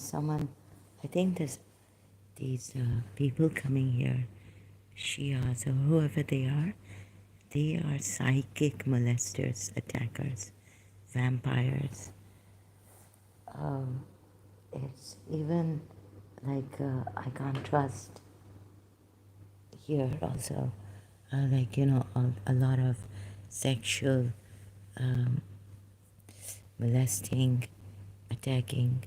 someone, I think there's these people coming here, Shias or whoever they are psychic molesters, attackers, vampires. It's even like I can't trust here also, like a lot of sexual molesting, attacking.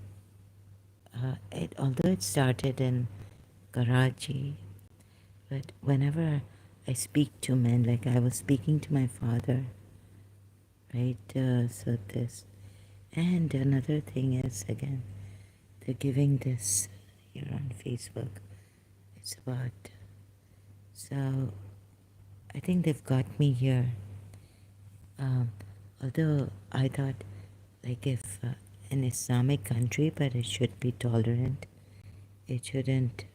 Although it started in Karachi, but whenever I speak to men, like I was speaking to my father, right? So this, and another thing is again, they're giving this here on Facebook. It's about, so I think they've got me here. Um, Although I thought, like, if an Islamic country, but it should be tolerant. It shouldn't.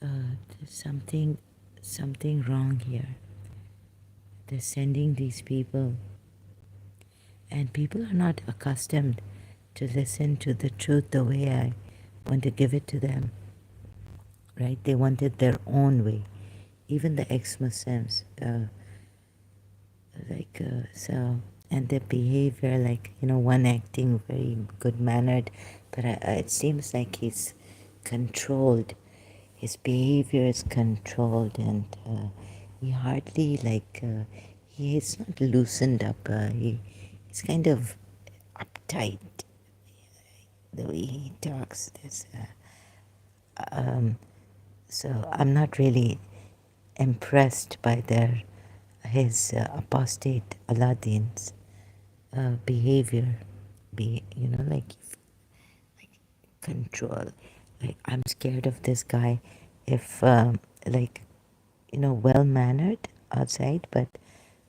There's something wrong here. They're sending these people, and people are not accustomed to listen to the truth the way I want to give it to them. Right? They want it their own way. Even the ex-Muslims, so, and their behavior, like one acting very good mannered, but it seems like he's controlled. His behavior is controlled, and he hardly he is not loosened up. He's kind of uptight the way he talks. So I'm not really impressed by his apostate Aladdin's behavior. Like control. Like I'm scared of this guy. If well mannered outside, but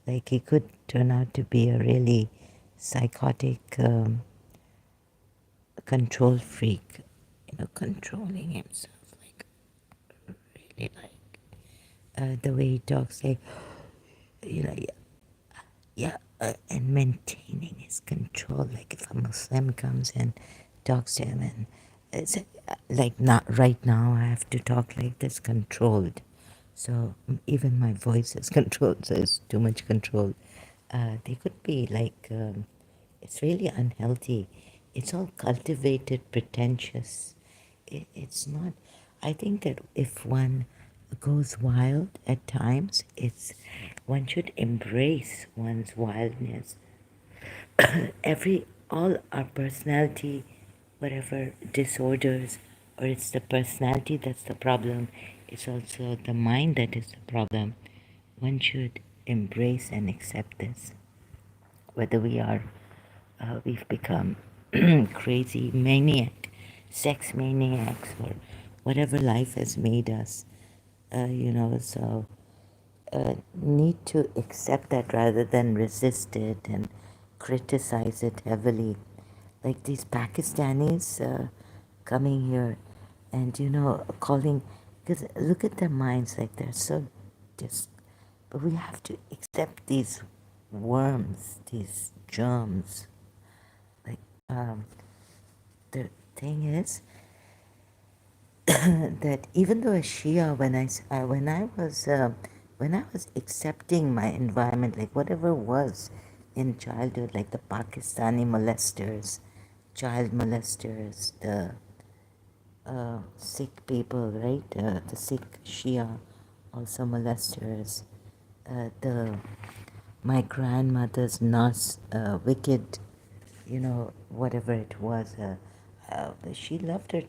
like he could turn out to be a really psychotic control freak. Controlling himself, like really like the way he talks, like you know, and maintaining his control. Like if a Muslim comes and talks to him, and it's like not right now, I have to talk like this, controlled. So even my voice is controlled, so it's too much control. They could be like, it's really unhealthy. It's all cultivated, pretentious. It's not. I think that if one goes wild at times, one should embrace one's wildness. All our personality, whatever disorders, or it's the personality that's the problem, it's also the mind that is the problem. One should embrace and accept this, whether we've become crazy maniac, sex maniacs, or whatever life has made us. So need to accept that rather than resist it and criticize it heavily. Like these Pakistanis coming here and, calling, because look at their minds, like they're so but we have to accept these worms, these germs. Like, the thing is that even though a Shia, when I was accepting my environment, like whatever was in childhood, like the Pakistani molesters, child molesters, the Sikh people, right? The Sikh Shia, also molesters. The my grandmother's nurse, wicked, whatever it was. She loved her.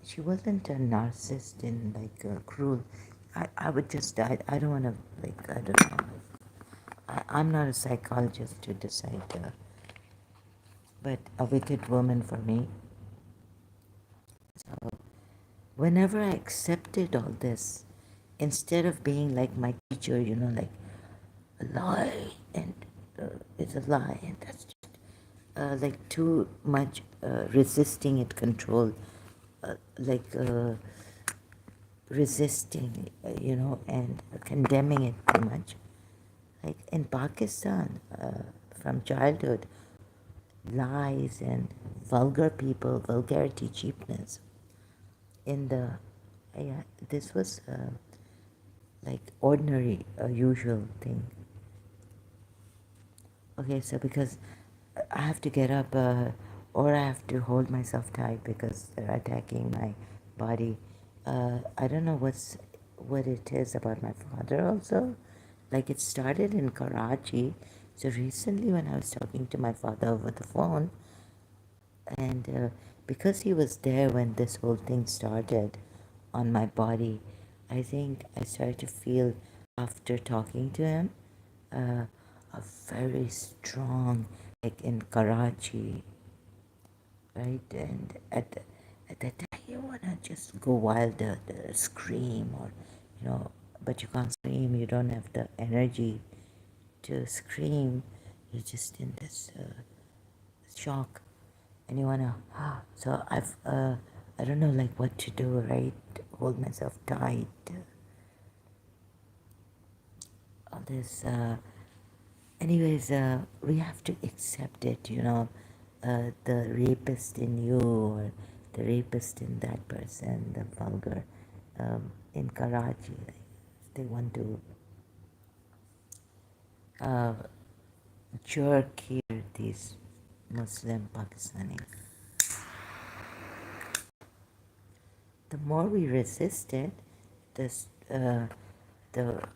She wasn't a narcissist and like cruel. I would just, I don't want to, like, I don't know. I'm not a psychologist to decide, but a wicked woman for me. So whenever I accepted all this, instead of being like my teacher, like a lie, and it's a lie, and that's just like too much resisting it, control, like resisting, and condemning it too much. Like in Pakistan, from childhood, lies and vulgar people, vulgarity, cheapness. In the, yeah, this was like ordinary, usual thing. Okay, so because I have to get up, or I have to hold myself tight because they're attacking my body. I don't know what it is about my father also. Like it started in Karachi. So recently, when I was talking to my father over the phone, and because he was there when this whole thing started on my body, I think I started to feel after talking to him a very strong, like in Karachi, right? And at that time, you wanna just go wild, scream, or but you can't scream. You don't have the energy to scream. You're just in this shock, and you wanna. So I don't know like what to do. Right? Hold myself tight. All this. Anyways, we have to accept it, the rapist in you or the rapist in that person, the vulgar in Karachi. Like, if they want to uh, jerk here, these Muslim Pakistanis. The more we resist it, this, the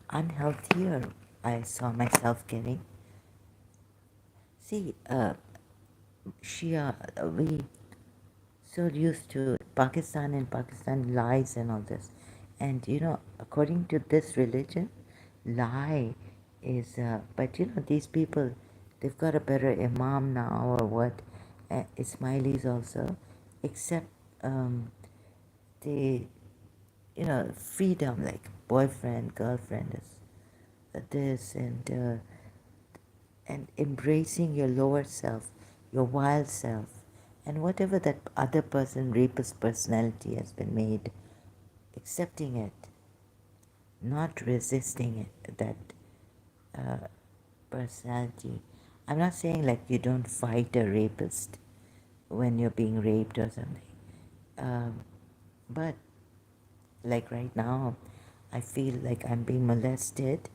unhealthier I saw myself getting. See, Shia, we so used to Pakistan and Pakistan lies and all this. And according to this religion, lie is, but these people, they've got a better imam now or what, Ismailis also, except they, freedom, like boyfriend, girlfriend is this, and embracing your lower self, your wild self, and whatever that other person, rapist personality has been made, accepting it, not resisting it, that personality. I'm not saying like you don't fight a rapist when you're being raped or something, but like right now, I feel like I'm being molested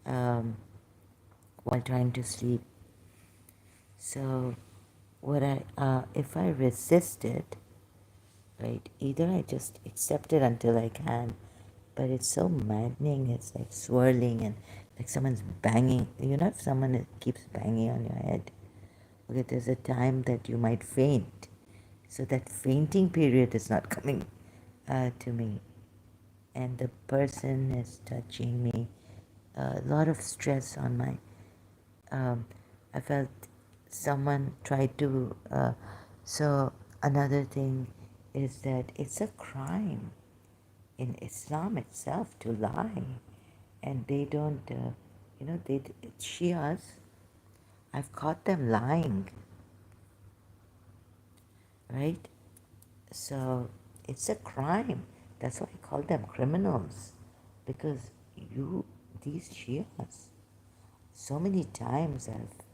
while trying to sleep. So if I resist it, right, either I just accept it until I can, but it's so maddening, it's like swirling and like someone's banging. If someone keeps banging on your head, okay, there's a time that you might faint. So that fainting period is not coming to me. And the person is touching me. A lot of stress on my I felt someone tried to. So another thing is that it's a crime in Islam itself to lie, and they don't. They Shias. I've caught them lying, right? So it's a crime. That's why I call them criminals, because these Shias, so many times I've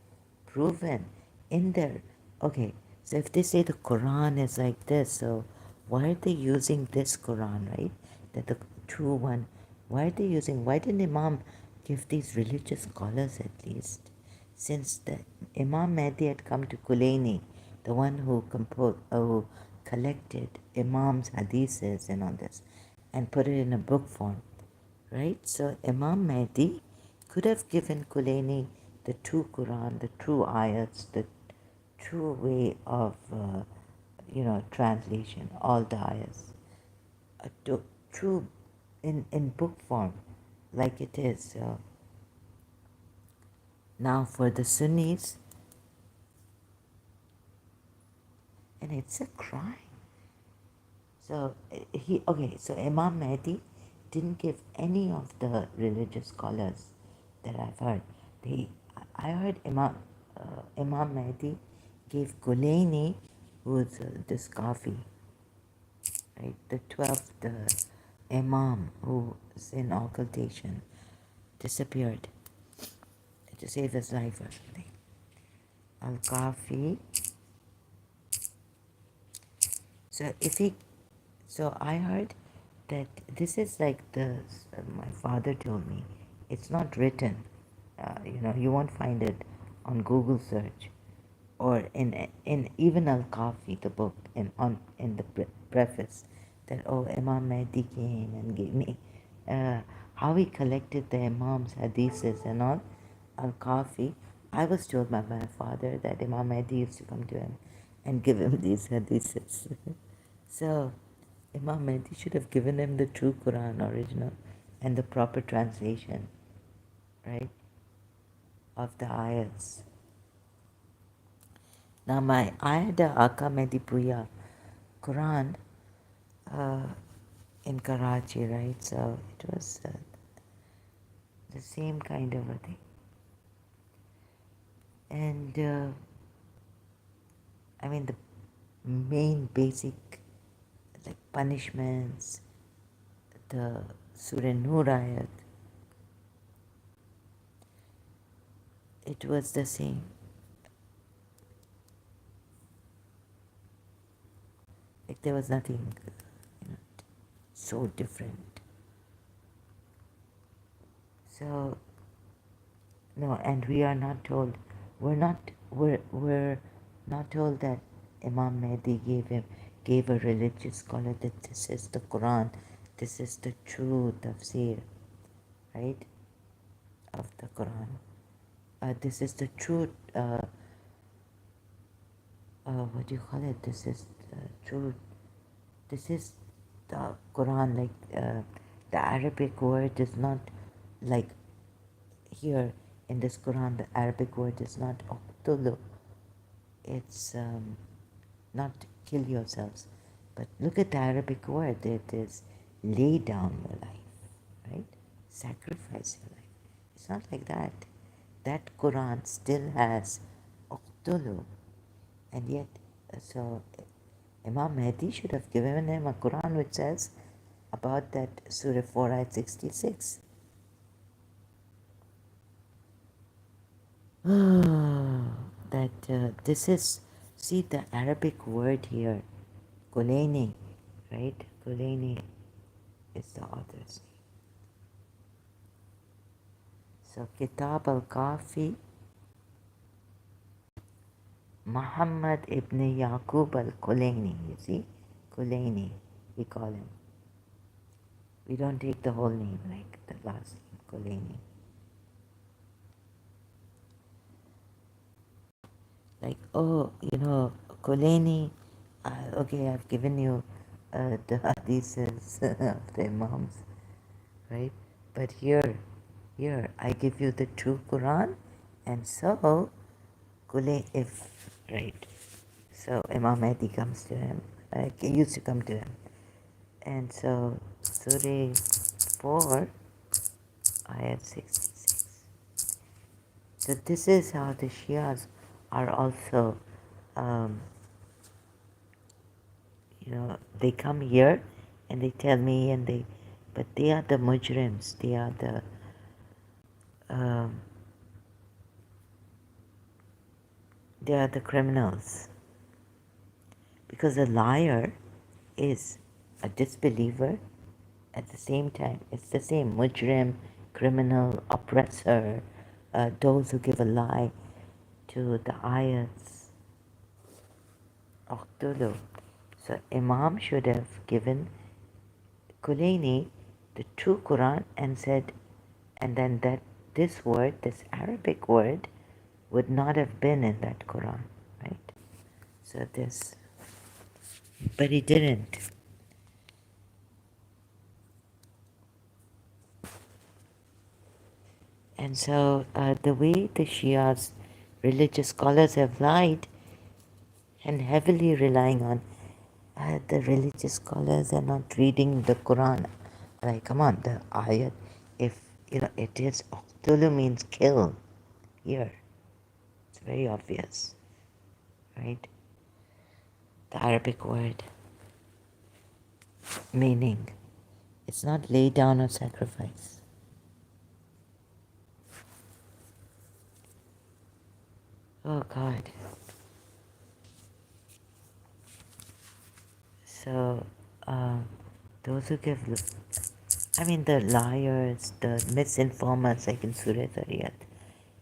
proven in their. Okay, so if they say the Quran is like this, so why are they using this Quran, right? That the true one. Why didn't Imam give these religious scholars at least? Since the Imam Mahdi had come to Kulaini, the one who collected Imam's hadiths and all this, and put it in a book form, right? So Imam Mahdi could have given Kulaini the true Quran, the true ayats, the true way of, translation, all the ayats, true in book form, like it is now for the Sunnis, and it's a crime. So so Imam Mahdi didn't give any of the religious scholars that I've heard. I heard Imam Mahdi gave Kulaini, who's this Kafi, right, the 12th Imam who's in occultation, disappeared to save his life or something. Al-Kafi. So I heard that this is like my father told me, it's not written. You won't find it on Google search or in even Al-Kafi, the book, in the preface, that Imam Mahdi came and gave me uh, how he collected the Imam's hadiths and all. Al-Kafi, I was told by my father that Imam Mahdi used to come to him and give him these hadiths. So Imam Mahdi should have given him the true Quran original and the proper translation, right, of the ayats. Now I had the Aka Mehdi Puya Quran uh, in Karachi, right? So it was the same kind of a thing. And I mean the main basic like punishments, the Surah Nur ayat, it was the same. Like there was nothing, so different. So no, and we are not told. We're not told that Imam Mahdi gave a religious scholar that this is the Quran, this is the true tafsir, right, of the Quran. This is the true. What do you call it? This is true. This is the Quran. Like the Arabic word is not like here in this Quran. The Arabic word is not uqtulu. It's not kill yourselves, but look at the Arabic word. It is lay down your life, right? Sacrifice your life. It's not like that. That Quran still has uqtulu, and yet, so Imam Mahdi should have given him a Quran which says about that Surah 4 ayat 66. That this is, see the Arabic word here, Kulaini, right? Kulaini is the author's name. So Kitab al-Kafi, Muhammad ibn Yaqub al-Kulaini, you see? Kulaini, we call him. We don't take the whole name like the last name, Kulaini. Like, Kulaini, okay, I've given you the hadiths of the Imams, right? But here, I give you the true Quran, and so, right, so Imam Mahdi comes to him, used to come to him, and so, Surah 4, ayat 66. So this is how the Shias are also, they come here and they tell me, but they are the mujrims, they are the criminals. Because a liar is a disbeliever at the same time. It's the same mujrim, criminal, oppressor, those who give a lie to the ayats of Tulu. So Imam should have given Kulaini the true Quran and said, and then that this word, this Arabic word, would not have been in that Quran, right? So this, but he didn't. And so the way the Shias, religious scholars have lied and heavily relying on the religious scholars are not reading the Quran. Like, come on, the ayat, if it is, Uqtulu means kill here. It's very obvious, right? The Arabic word meaning. It's not lay down or sacrifice. Oh God. So, uh, those who give, I mean, the liars, the misinformers, like in Surah Zariyat,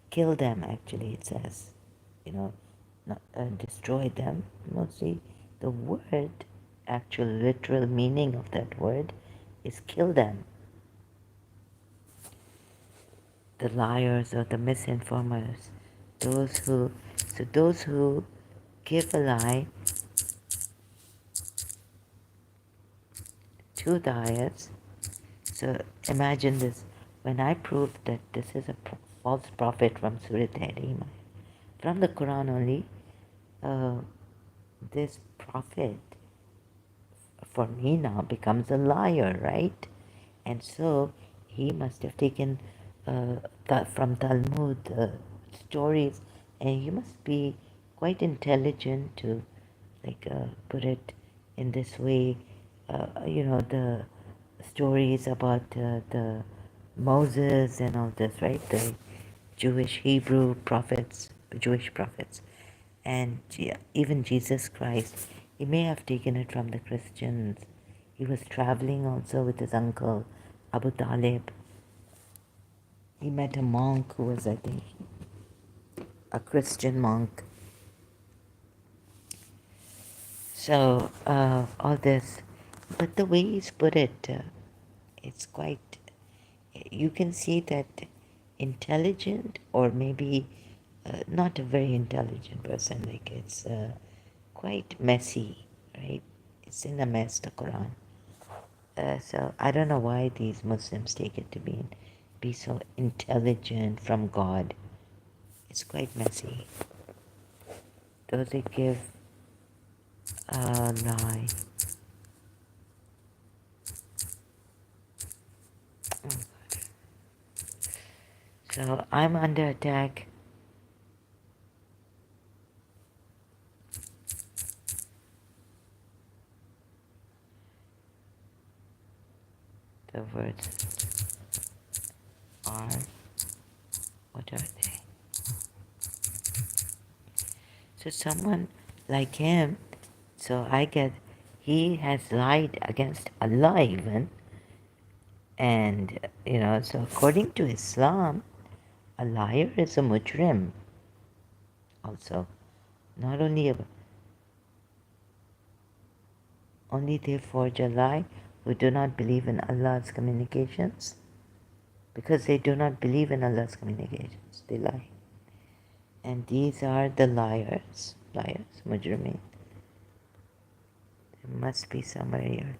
kill them. Actually, it says, you know, not destroy them. Mostly, the word, actual literal meaning of that word, is kill them. The liars or the misinformers, those who give a lie to the ayats. So imagine this, when I proved that this is a false prophet from Surah Tahrim, from the Quran only, uh, this prophet for me now becomes a liar, right? And so he must have taken from Talmud stories, and he must be quite intelligent to put it in this way. The stories about the Moses and all this, right? The Hebrew prophets, Jewish prophets, and even Jesus Christ. He may have taken it from the Christians. He was traveling also with his uncle, Abu Talib. He met a monk who was, I think, a Christian monk. So, all this. But the way he's put it, it's quite, you can see that intelligent, or maybe not a very intelligent person. Like it's quite messy, right? It's in a mess, the Quran. So I don't know why these Muslims take it to be so intelligent from God. It's quite messy. Those that give a lie. So I'm under attack. The words are, what are they? So someone like him, so I get, he has lied against Allah even. And, so according to Islam, a liar is a mujrim also. Not only they forge a lie who do not believe in Allah's communications, because they do not believe in Allah's communications. They lie. And these are the liars, mujrimin. There must be somewhere here.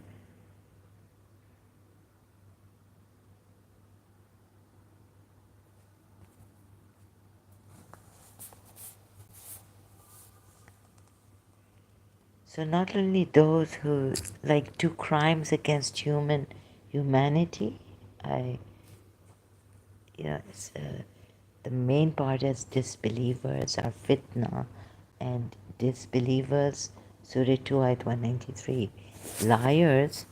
So not only those who do crimes against humanity, it's, the main part is disbelievers are fitna, and disbelievers, Surah 2, Ayat 193. Liars,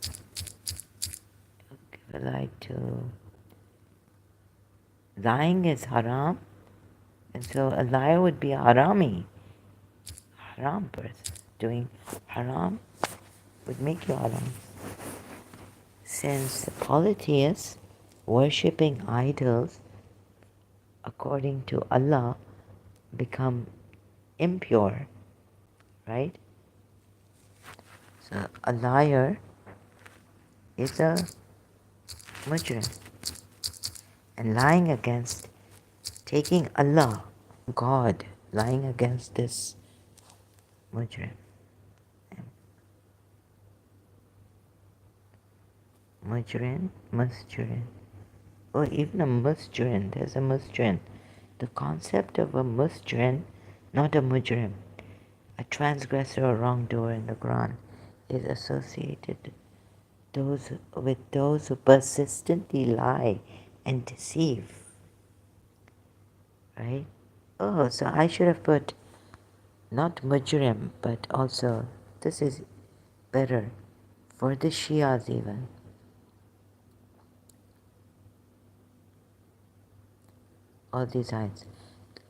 lying is haram, and so a liar would be a haram person. Doing haram would make you haram. Since polytheists worshipping idols according to Allah become impure, right? So a liar is a mujrim, and lying against, taking Allah, God, lying against this mujrim. Musjirin. Or even a musjirin, there's a musjirin. The concept of a musjirin, not a mujrim, a transgressor or wrongdoer in the Quran, is associated with those who persistently lie and deceive. Right? Oh, so I should have put not mujrim, but also, this is better for the Shias even. All these ayats.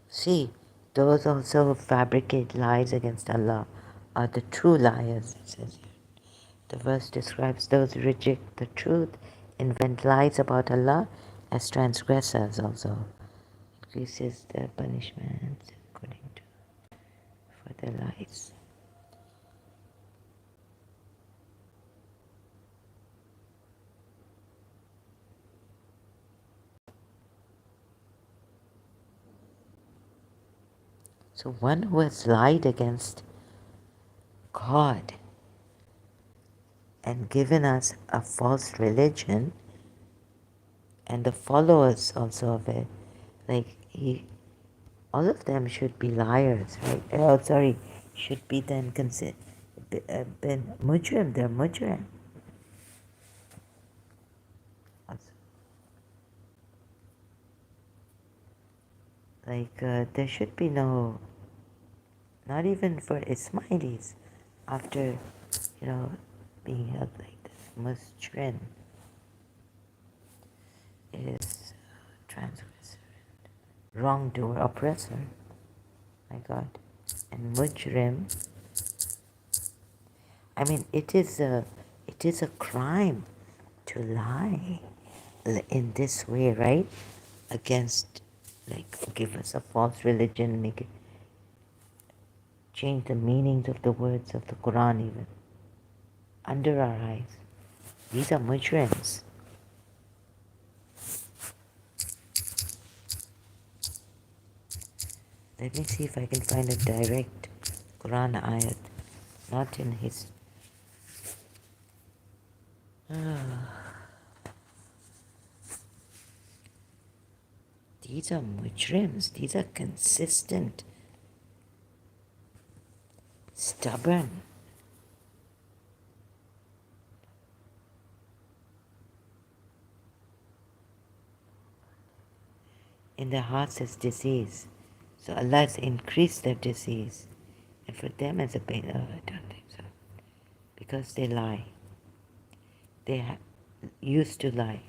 See, Those also who fabricate lies against Allah are the true liars, it says here. The verse describes those who reject the truth, invent lies about Allah as transgressors also. Increases their punishment according to for their lies. So one who has lied against God and given us a false religion, and the followers also of it, like all of them should be liars, right? Oh, sorry, should be then considered been mujrim. They're mujrim. Like there should be no, not even for Ismailis, after being held like this. Mujrim is transgressor, wrongdoer, oppressor. My God, and mujrim. I mean, it is a crime to lie in this way, right? Against, like, give us a false religion, make it change the meanings of the words of the Quran even under our eyes. These are mujrims. Let me see if I can find a direct Quran ayat, not in his. These are mujrims. These are consistent, stubborn. In their hearts is disease. So Allah has increased their disease. And for them as a pain, I don't think so. Because they lie. They used to lie.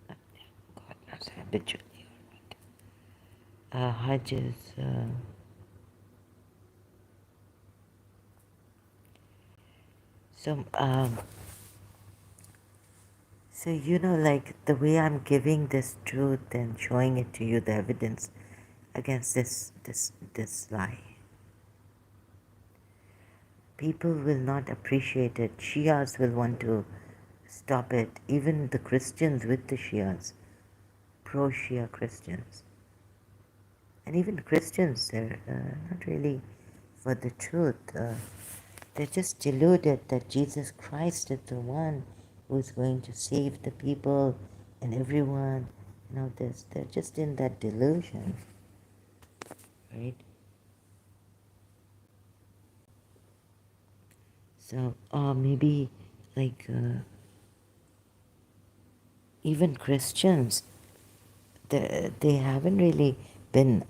God knows habitually. Hajj is... So, like the way I'm giving this truth and showing it to you, the evidence against this lie. People will not appreciate it. Shias will want to stop it. Even the Christians with the Shias, pro-Shia Christians. And even Christians, they're not really for the truth. They're just deluded that Jesus Christ is the one who's going to save the people and everyone. They're just in that delusion, right? So, maybe like even Christians, they haven't really been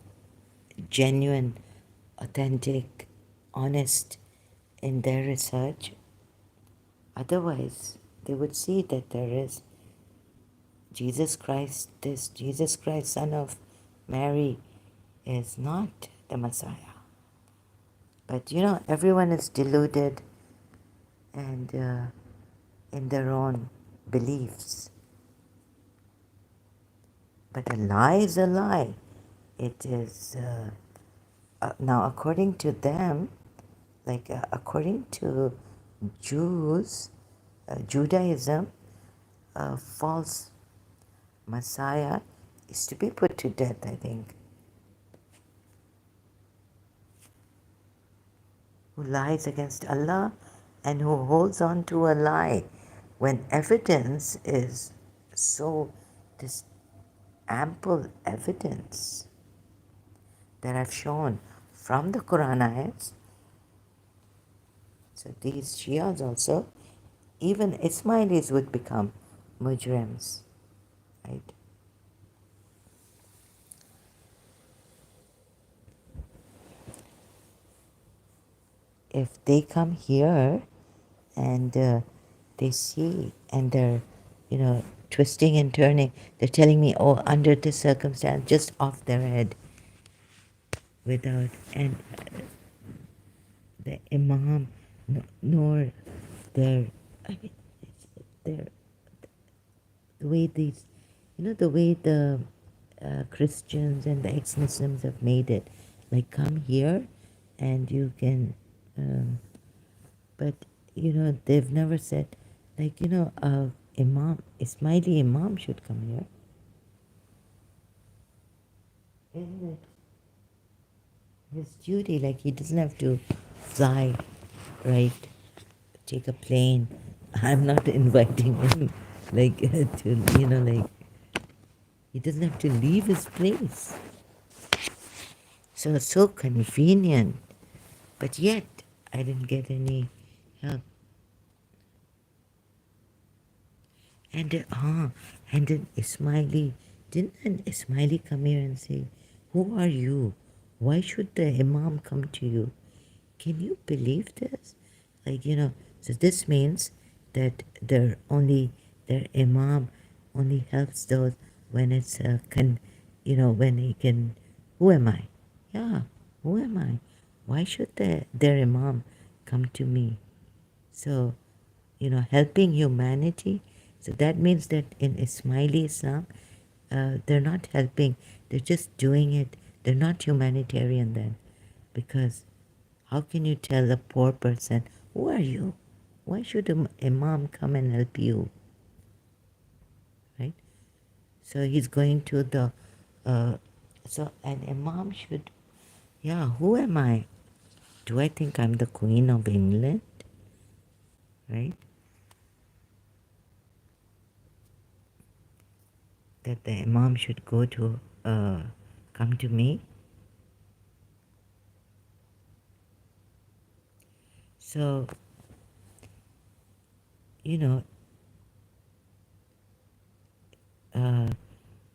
genuine, authentic, honest in their research. Otherwise, they would see that there is Jesus Christ, this Jesus Christ, son of Mary, is not the Messiah. But everyone is deluded and in their own beliefs. But a lie is a lie. It is, now according to them, like according to Jews, Judaism, a false Messiah is to be put to death, I think. Who lies against Allah and who holds on to a lie when evidence is so, this ample evidence that I've shown from the Quran ayats. So these Shias also, even Ismailis would become mujrims, right? If they come here and they see and they're, twisting and turning, they're telling me, oh, under this circumstance, just off their head. without, and the imam, nor their, I mean, it's their, the way these, the way the Christians and the ex-Muslims have made it, like come here and you can, but they've never said, like, imam, Ismaili imam should come here, isn't it? His duty, like he doesn't have to fly, right? Take a plane. I'm not inviting him, like to, like he doesn't have to leave his place. So convenient, but yet I didn't get any help. And then Ismaili, didn't an Ismaili come here and say, "Who are you? Why should the Imam come to you?" Can you believe this? Like, so this means that their Imam only helps those when it's when he can. Who am I? Yeah, who am I? Why should their Imam come to me? So, helping humanity. So that means that in Ismaili Islam, they're not helping, they're just doing it. They're not humanitarian then. Because how can you tell a poor person, who are you? Why should an imam come and help you? Right? So he's going to the, so an imam should, yeah, who am I? Do I think I'm the Queen of England? Right? That the imam should go to, come to me? So, you know,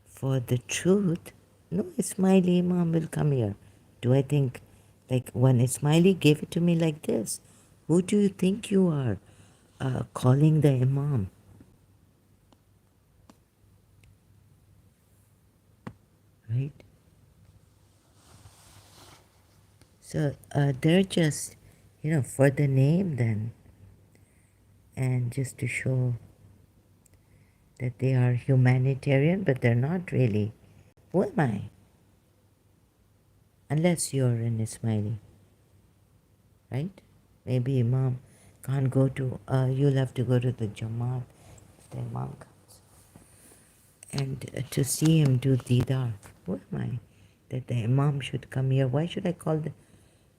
for the truth, no Ismaili Imam will come here. Do I think, like, when Ismaili gave it to me like this, who do you think you are calling the Imam? Right? So they're just, for the name then, and just to show that they are humanitarian, but they're not really. Who am I? Unless you're an Ismaili, right? Maybe Imam can't go to, you'll have to go to the Jamaat if the Imam comes. And to see him do Didar. Who am I? That the Imam should come here. Why should I call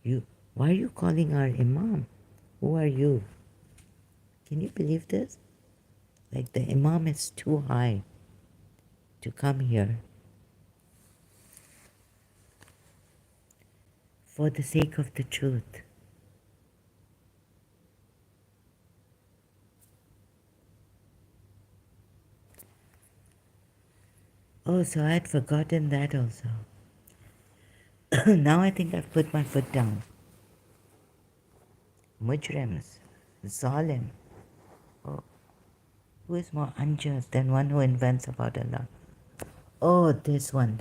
you? Why are you calling our Imam? Who are you? Can you believe this? Like the Imam is too high to come here for the sake of the truth. Oh, so I had forgotten that also. Now I think I've put my foot down. Mujrims, Zalim. Oh, who is more unjust than one who invents about Allah? Oh, this one.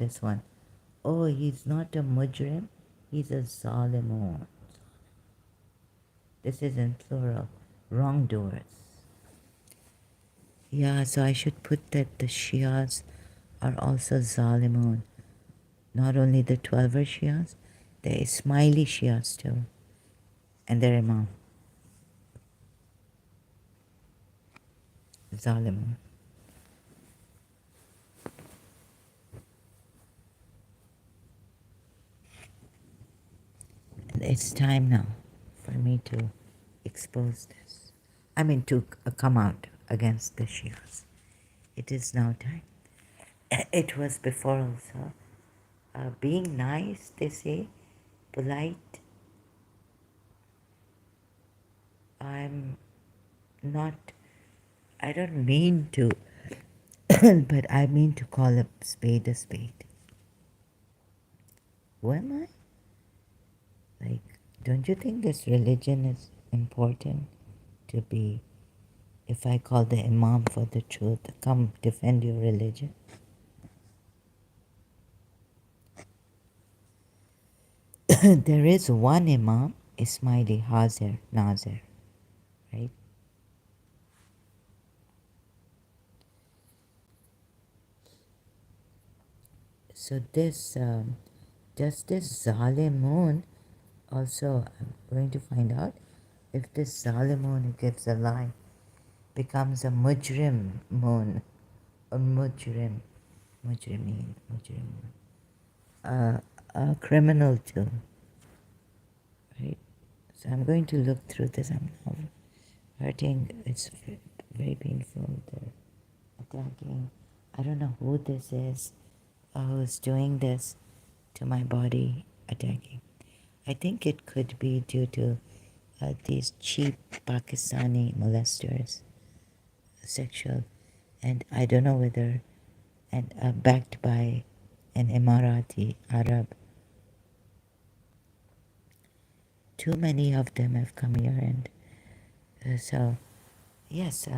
Oh, he's not a mujrim, he's a zalimun. This is in plural, wrongdoers. Yeah, so I should put that the Shias are also zalimun. Not only the 12er Shias, the Ismaili Shias too. And their Imam. Zalimun. It's time now for me to expose this. I mean, to come out against the Shias. It is now time. It was before also. Being nice, they say, polite. I'm not, I don't mean to, but I mean to call a spade a spade. Who am I? Like, don't you think this religion is important to be, if I call the Imam for the truth, come defend your religion? there is one Imam, Ismaili Hazir Nazir, right? So this, does this Zalimun also, I'm going to find out if this Zalimun who gives a lie becomes a Mujrim Moon, or Mujrim, a criminal too, right? So I'm going to look through this. I'm now hurting. It's very painful. They're attacking. I don't know who this is, who's doing this to my body, attacking. I think it could be due to these cheap Pakistani molesters, sexual, and I don't know whether, and backed by an Emirati Arab. Too many of them have come here, and so yes,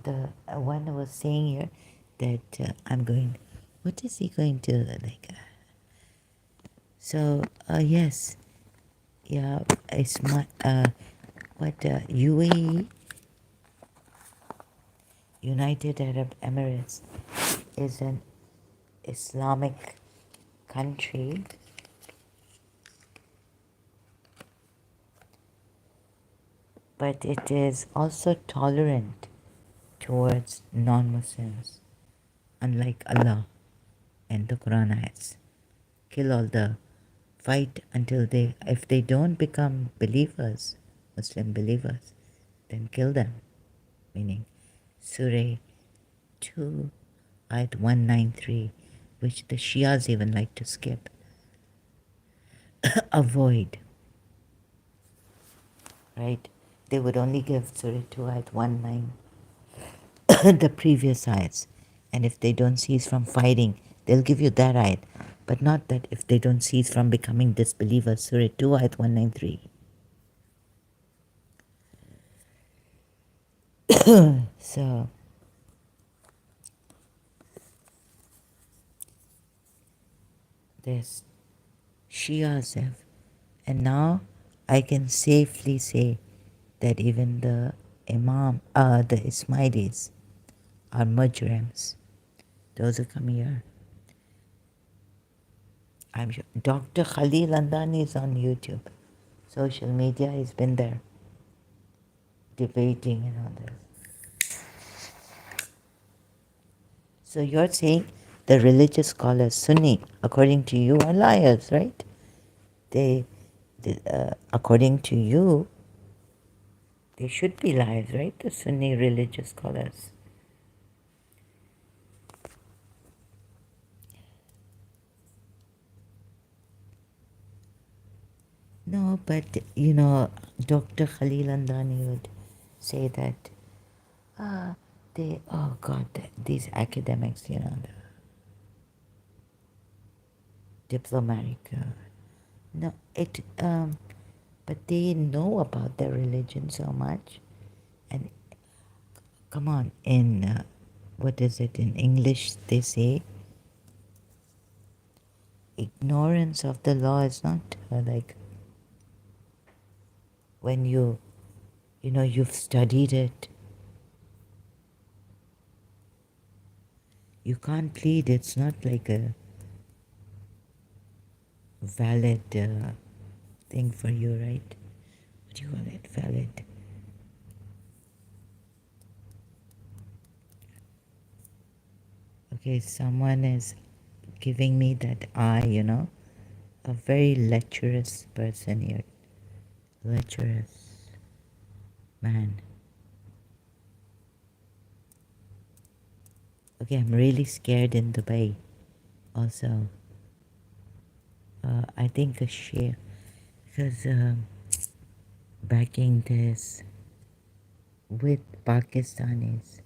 the one was saying here that I'm going. What is he going to like? So yes, yeah, it's my what UAE, United Arab Emirates, is an Islamic country, but it is also tolerant towards non-Muslims, unlike Allah and the Quran ayats. Kill all the fight until they, if they don't become believers, Muslim believers, then kill them. Meaning Surah 2, Ayat 193, which the Shias even like to skip. Avoid, right? They would only give Surah 2, Ayat 19, the previous ayats. And if they don't cease from fighting, they'll give you that ayat. But not that if they don't cease from becoming disbelievers, Surah 2, Ayat 193. So, this Shias have. And now I can safely say that even the the Ismailis are mujrims. Those who come here. I'm sure Dr. Khalil Andani is on YouTube. Social media, he's been there debating and all this. So you're saying the religious scholars, Sunni, according to you, are liars, right? According to you, they should be liars, right? The Sunni religious scholars. No, but Dr. Khalil Andani would say that, oh God, these academics, the diplomatic, no, but they know about their religion so much. And come on, in, what is it, in English they say, ignorance of the law is not like when you've studied it, you can't plead. It's not like a valid thing for you, right? What do you call it? Valid. Okay, someone is giving me that eye, a very lecherous person here. Lecherous man. Okay, I'm really scared in Dubai. Also, I think a share, because backing this with Pakistanis.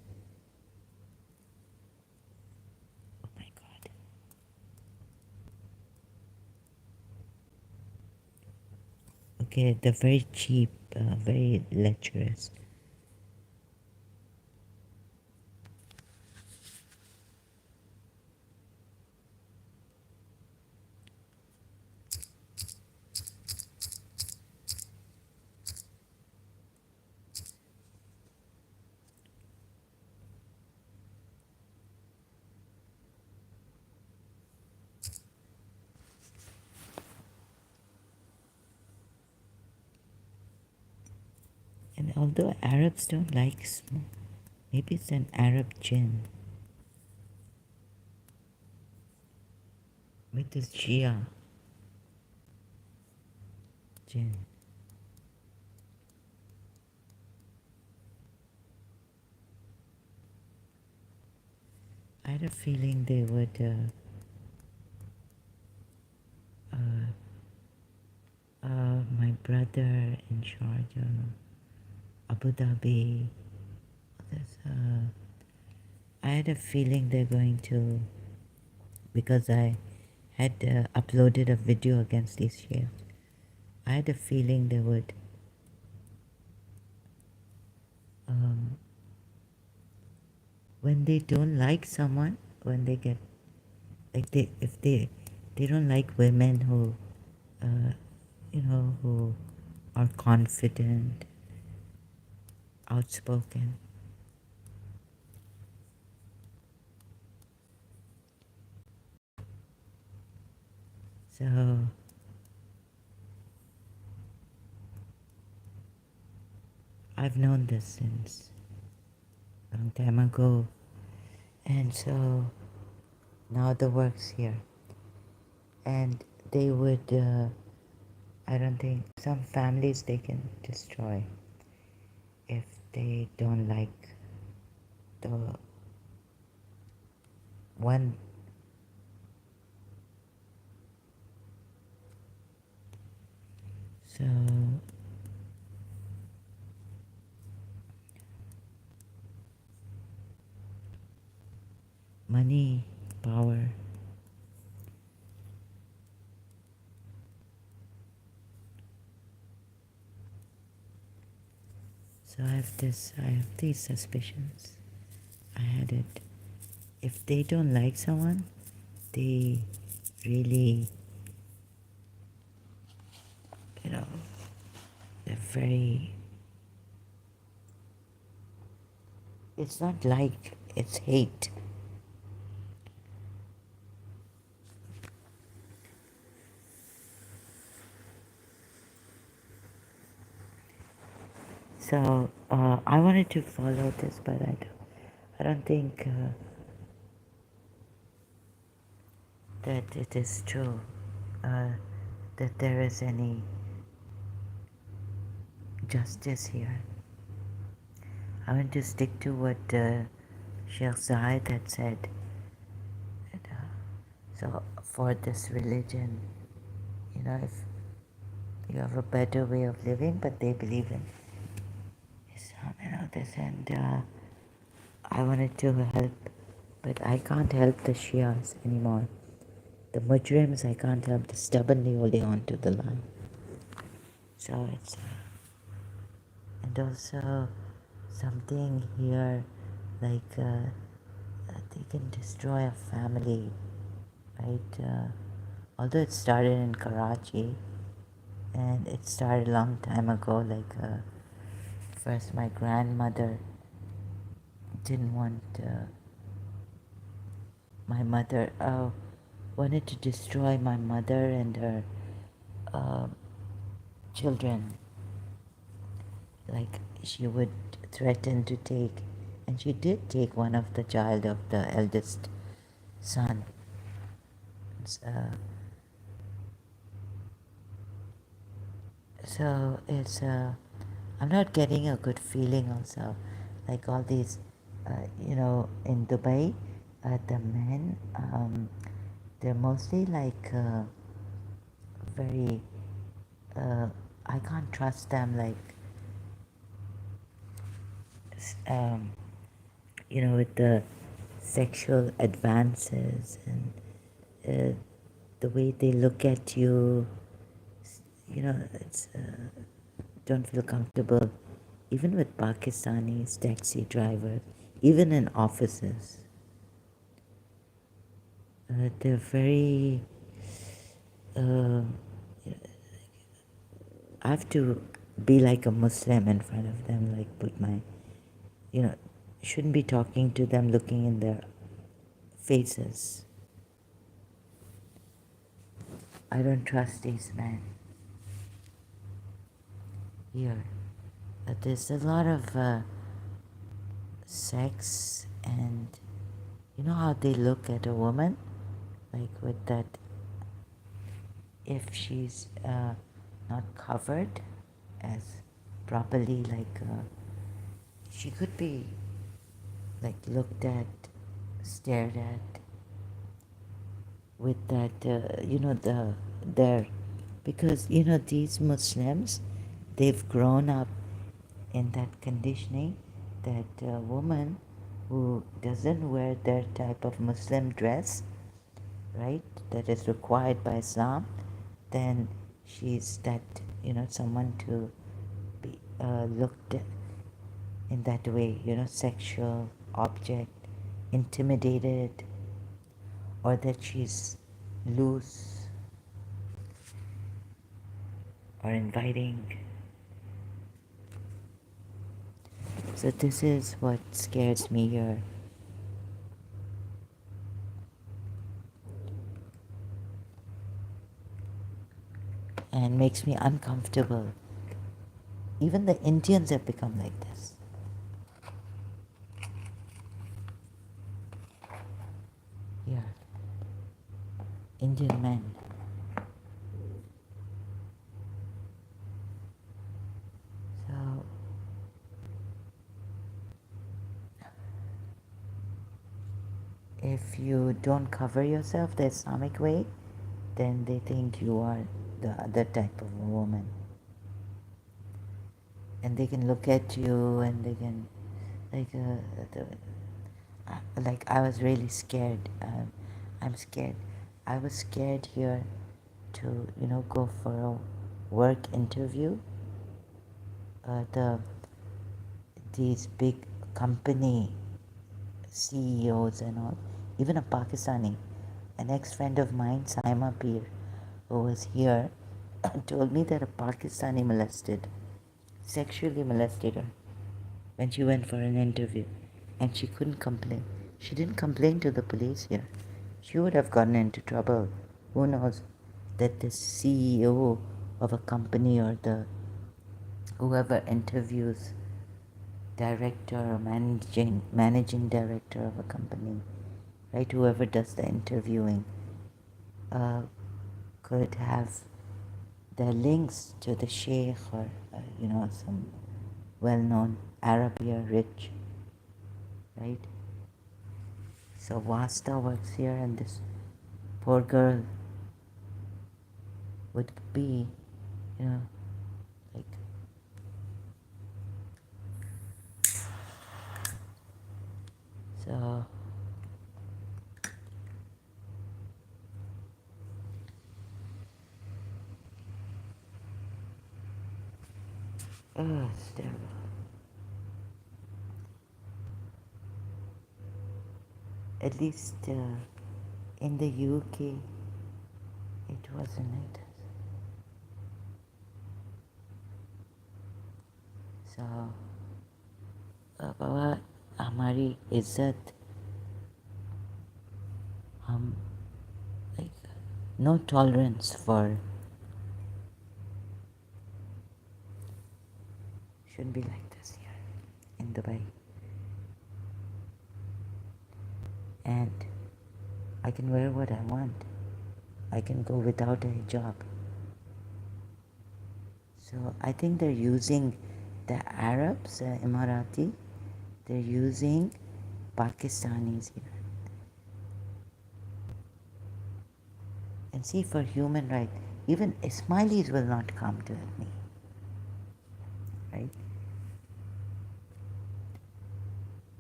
Oh my God. Okay, they're very cheap, very lecherous. although Arabs don't like smoke, maybe it's an Arab jinn with this Shia jinn. I had a feeling they would my brother in Sharjah, Abu Dhabi, others, I had a feeling they're going to, because I had uploaded a video against these shares. I had a feeling they would when they don't like someone, when they get like they don't like women who who are confident, outspoken. So I've known this since a long time ago, and so now the work's here, and they would I don't think some families they can destroy if they don't like the one. So money, power. So I have these suspicions. I had it. If they don't like someone, they really, you know, they're very, it's not like, it's hate. So I wanted to follow this, but I don't think that it is true that there is any justice here. I want to stick to what Sheikh Zayed had said. That, so for this religion, if you have a better way of living, but they believe in Islam and all this, and I wanted to help, but I can't help the Shias anymore. The Mujrims, I can't help, they're stubbornly holding on to the line. So it's, and also something here like they can destroy a family, right? Although it started in Karachi, and it started a long time ago, like first my grandmother didn't want, my mother wanted to destroy my mother and her uh, children. Like she would threaten to take, and she did take one of the child of the eldest son. So it's I'm not getting a good feeling also, like all these in Dubai, the men they're mostly like very I can't trust them, like um, with the sexual advances and the way they look at you, it's don't feel comfortable, even with Pakistanis, taxi drivers, even in offices. They're very. Uh, I have to be like a Muslim in front of them, like put my, shouldn't be talking to them looking in their faces. I don't trust these men here. there's a lot of sex, and you know how they look at a woman, like with that, if she's not covered as properly, like she could be like looked at, stared at with that, their, because these Muslims, they've grown up in that conditioning that a woman who doesn't wear their type of Muslim dress, right, that is required by Islam, then she's that, someone to be looked at in that way, sexual object, intimidated, or that she's loose or inviting. So this is what scares me here. And makes me uncomfortable. Even the Indians have become like this. Here, Indian men. So, if you don't cover yourself the Islamic way, then they think you are the other type of a woman. And they can look at you and they can, like I was really scared. I'm scared. I was scared here to, go for a work interview. These big company CEOs and all, even a Pakistani, an ex-friend of mine, Saima Peer, who was here, told me that a Pakistani sexually molested her when she went for an interview, and she couldn't complain. She didn't complain to the police here. She would have gotten into trouble. Who knows that the CEO of a company or the whoever interviews director or managing director of a company, right? Whoever does the interviewing uh, could have their links to the sheikh or some well-known Arab here, rich, right? So Vasta works here, and this poor girl would be, like, so. Oh, it's terrible. At least in the UK, it wasn't like this. So, बाबा हमारी इज्जत हम, like, no tolerance for, shouldn't be like this here in Dubai. And I can wear what I want. I can go without a hijab. So I think they're using the Arabs, Emirati, they're using Pakistanis here. And see, for human rights, even Ismailis will not come to me, right?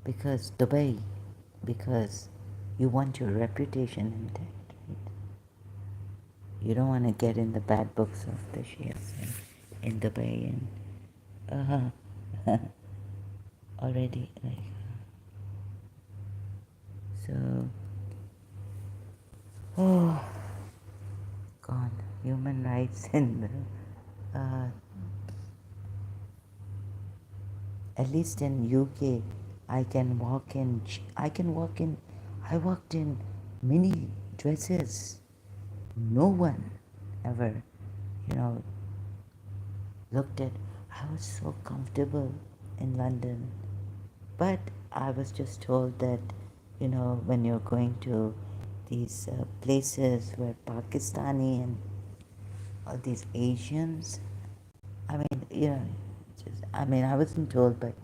Because Dubai, because you want your reputation intact, right? You don't want to get in the bad books of the Shias in Dubai, and already, like, so, oh, God, human rights in the, at least in UK, I walked in mini dresses. No one ever, looked at, I was so comfortable in London. But I was just told that, when you're going to these places where Pakistani and all these Asians, I mean, I wasn't told, but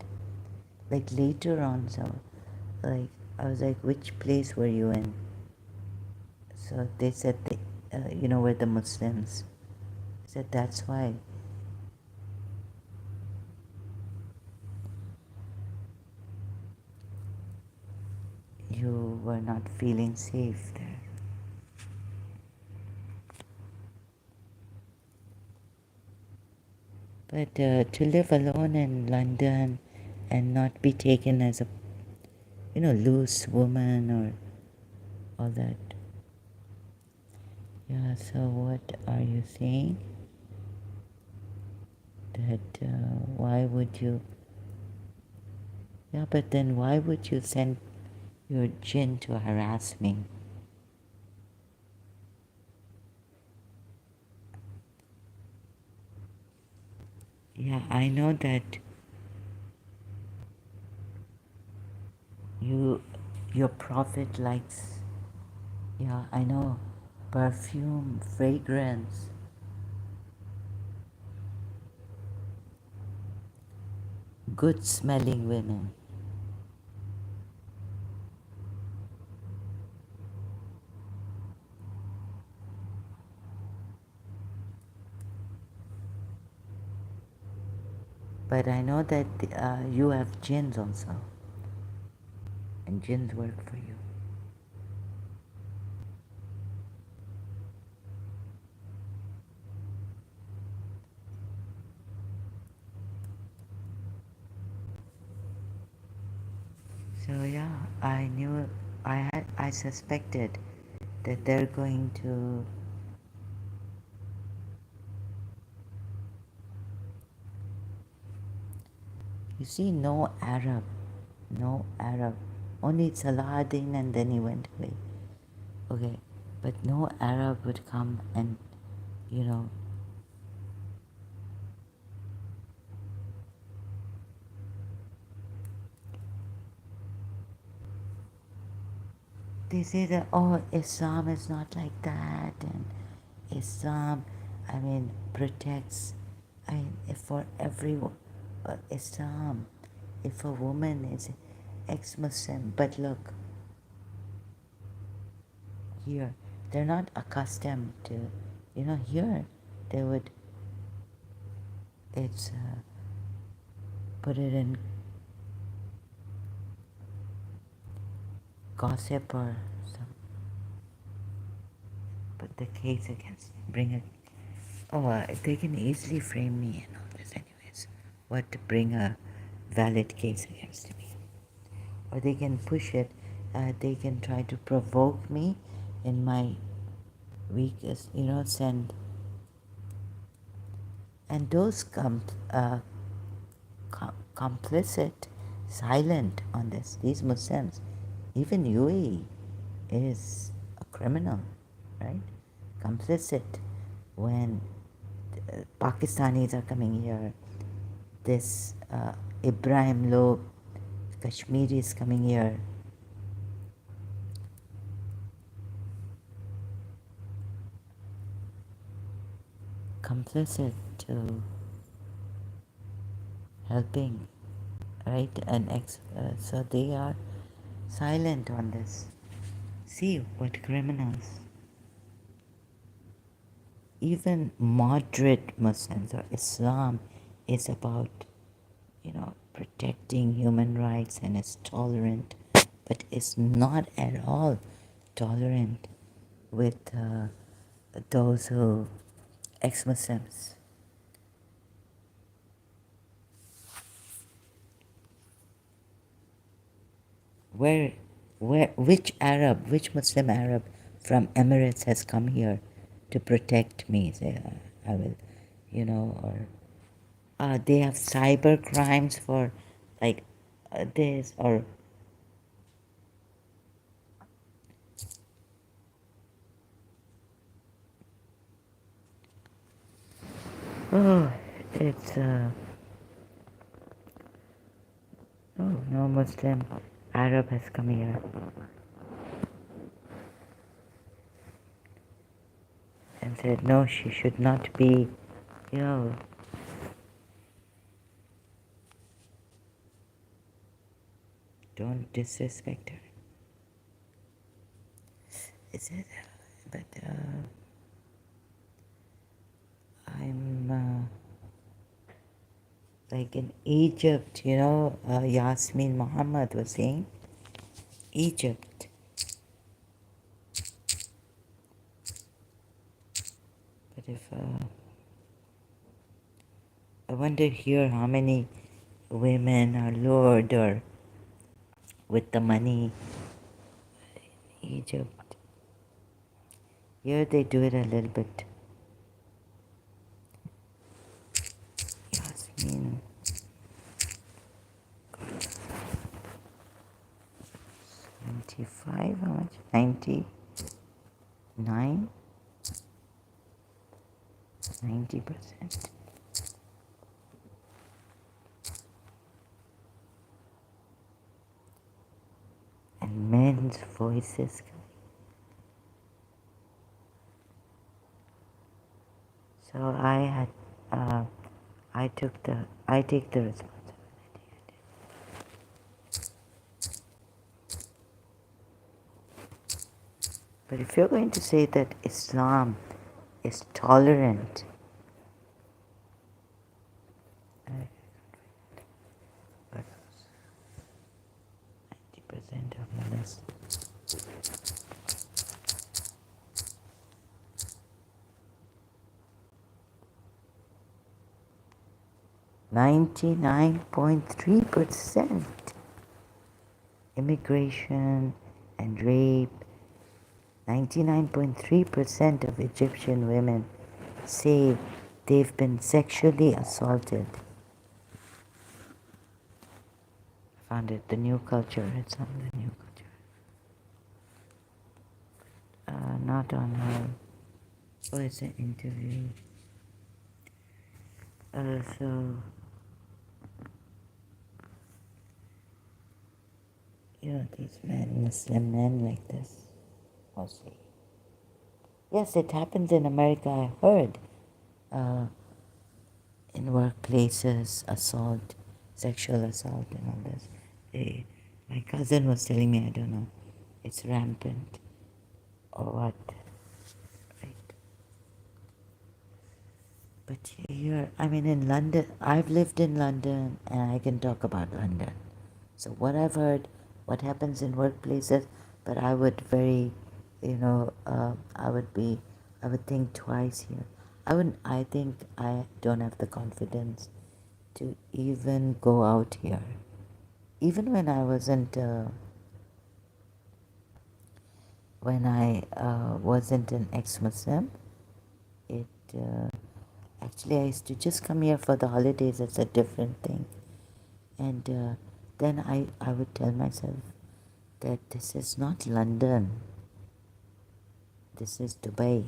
like later on, so like I was like, which place were you in? So they said we're the Muslims. I said that's why. You were not feeling safe there. But to live alone in London and not be taken as a, loose woman or all that. Yeah, so what are you saying? That why would you? Yeah, but then why would you send your jinn to harass me? Yeah, I know that you, your prophet likes, yeah, I know, perfume, fragrance, good smelling women. But I know that you have jinns also, and jinns work for you. So yeah, I suspected that they're going to. You see, no Arab, only Saladin, and then he went away. Okay, but no Arab would come and, you know, they say that, oh, Islam is not like that, and Islam, protects, if for everyone, Islam, if a woman is ex-Muslim, but look, here, they're not accustomed to, here, they would, it's, put it in gossip or some, put the case against, bring it. Oh, they can easily frame me and all this, anyways. What to bring a valid case against me, or they can push it. They can try to provoke me in my weakest, send. And those complicit, silent on this. These Muslims, even UAE is a criminal, right? Complicit when Pakistanis are coming here. This Ibrahim Loeb, Kashmiri is coming here. Complicit to helping, right? So they are silent on this. See what criminals, even moderate Muslims or Islam is about, protecting human rights and is tolerant, but it's not at all tolerant with those who ex-Muslims. Where, which Muslim Arab from Emirates has come here to protect me? Say, I will, or they have cyber crimes for like this or oh, it's Oh, no Muslim Arab has come here and said, no, she should not be, you know, don't disrespect her. Is it? But I'm like in Egypt, you know, Yasmin Muhammad was saying, Egypt. But if I wonder here how many women are lured or with the money in Egypt. Here they do it a little bit. Yasmin, 95, how much? 99? 90%. And men's voices. So I take the responsibility. But if you're going to say that Islam is tolerant, but 90% of molesters. 99.3% immigration and rape. 99.3% of Egyptian women say they've been sexually assaulted. Found it, the new culture, it's on the new culture. Not on her, oh, it's an interview. So, you know, these men, Muslim men like this, mostly. Yes, it happens in America, I heard. In workplaces, assault, sexual assault and all this. My cousin was telling me, I don't know, it's rampant or what, right? But here, I mean in London, I've lived in London and I can talk about London. So what I've heard, what happens in workplaces, but I would very, you know, I would think twice here. I think I don't have the confidence to even go out here. Even when I wasn't, wasn't an ex-Muslim, it, actually I used to just come here for the holidays, it's a different thing. And then I would tell myself that this is not London, this is Dubai.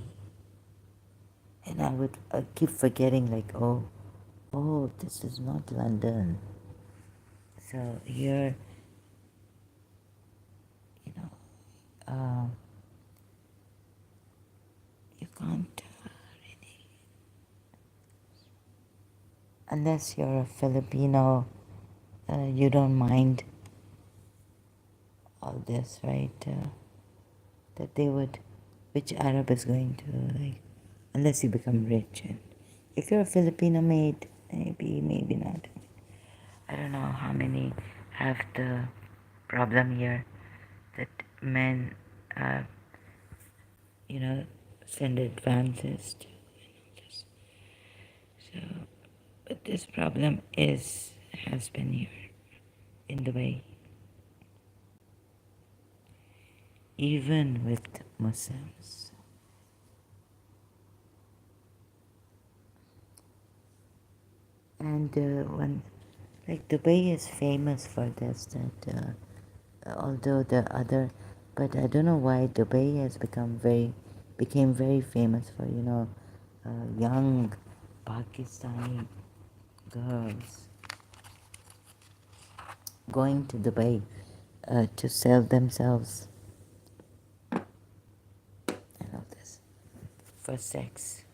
And I would keep forgetting like, oh, this is not London. So here, you know, you can't really, unless you're a Filipino, you don't mind all this, right? That they would, which Arab is going to, like, unless you become rich. And if you're a Filipino maid, maybe not. I don't know how many have the problem here that men, you know, send advances to. So, but this problem has been here in the way, even with Muslims. And when, like Dubai is famous for this, that although the other, but I don't know why Dubai has became very famous for, you know, young Pakistani girls going to Dubai to sell themselves, I know this, for sex.